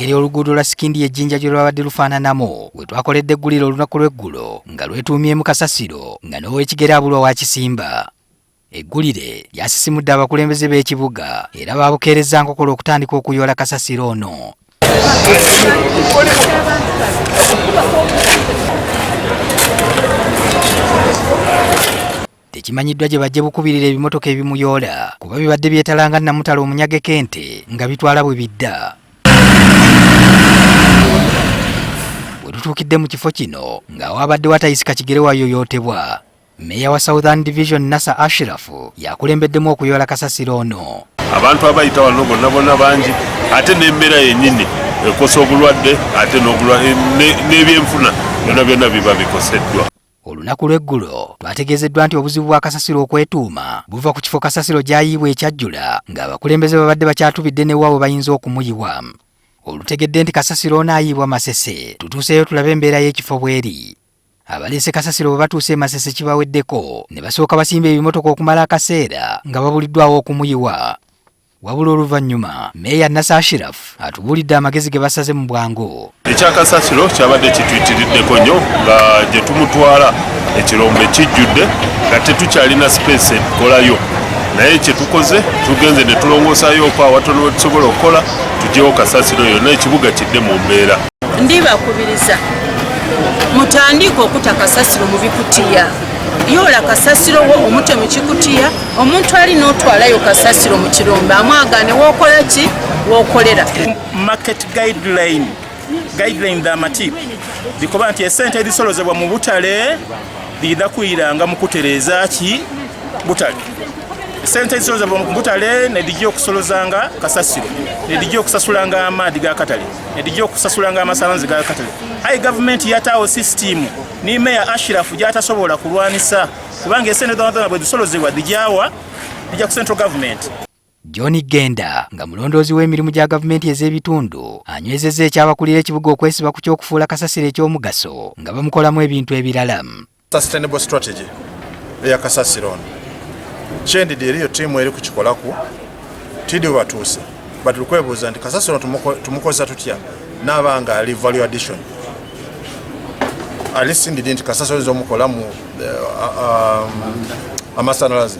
engeri oluguudo lwa Scindia ejjinja gye lwabadde lufaananamu we twakoledde eggulire olunaku lw'eggulo nga lwetuumye mu Kasasiro nga n'ow'ekigere abulwa wa Kisimba. Eggulire lyasisimudde abakulembeze b'ekibuga era baabukeerezza nkokola okutandika okuyoola Kasasiro ono. Tekimanyiddwa gye bajje bukubirira ebimotoka ebimuyoola kuba bibadde byetalanga namutala omunyageko ente nga bitwala bwe bidda. Bwe tutuukidde mu kifo kino nga wabadde watayisika kigere wayoyootebwa, Meeya wa Southern Division Nasa Ashraf yakulembeddemu okuyoola Kasasiro ono. Abantu abayita wano bonna bangi ate n'embeera yennyini ekosa obulwadde ate n'ebyenfuna byonna biba bikoseddwa. Olunaku lw'eggulo twategeezeddwa nti obuzibu bwa Kasasiro okwetuuma buva ku kifo Kasasiro gy'ayiibwa ekyajjula ng'abakulembeze babadde bakyatubidde ne waabwe bayinza okumuyiwa. Olutegedde nti Kasasiro ono ayiibwa Masese, tutuuseeyo tulabe embeera y'ekifo bw'eri. Abaleese Kasasiro bwe batuuse e Masese kibaweddeko ne basooka basimba ebimotoka okumala akaseera nga babuliddwawo okumuyiwa. Wabula oluvannyuma Meeya Nasa Ashraf atubuulidde amagezi ge basaze mu bwangu. Ekya Kasasiro kyabadde kituyitiriddeko nnyo nga gye tumutwala ekirombe kijjudde nga tetukyalina space ekolayo, naye kye tukoze tugenze ne tulongoosaayooko awatono we tusobola okukola tugyewo Kasasiro yonna ekibuga kidde mu mbeera. Ndibakubiriza mutandike okuta Kasasiro mu bikutiya. Yoola Kasasiro wo omute mu kikutiya, omuntu alina otwalayo Kasasiro mu kirombe amwagane w'okola ki w'okolera. Market guideline dhamati zikoba nti esente ezisolozebwa mu butale ziyina kuyiranga mu kutereeza ki butale. Esente ezisolozebwa mu butale ne dijja okusolozanga Kasasiro, ne dijja okusasulanga amaadi ga katale, ne dijja okusasulanga amasannyalaze ga katale. Aye gavumenti yataawo system ni Meeya Ashraf gy'atasobola kulwanisa kubanga esente zonna bwe zisolozebwa dijja ku central government. John Genda nga mulondoozi w'emirimu gya gavumenti ez'ebitundu anywezezza ekyabakulira ekibuga okwesiba ku ky'okufuula Kasasiro eky'omugaso nga bamukolamu ebintu ebirala. Sustainable strategy eya Kasasiro ono kyendidde eriyo ttiimu eri kukikolaku tidde we batuuse but tukwebuuza nti Kasasiro tumukozesa tutya n'abanga ali value addition alisindidde nti Kasasiro oyinza omukolamu amasannyalaze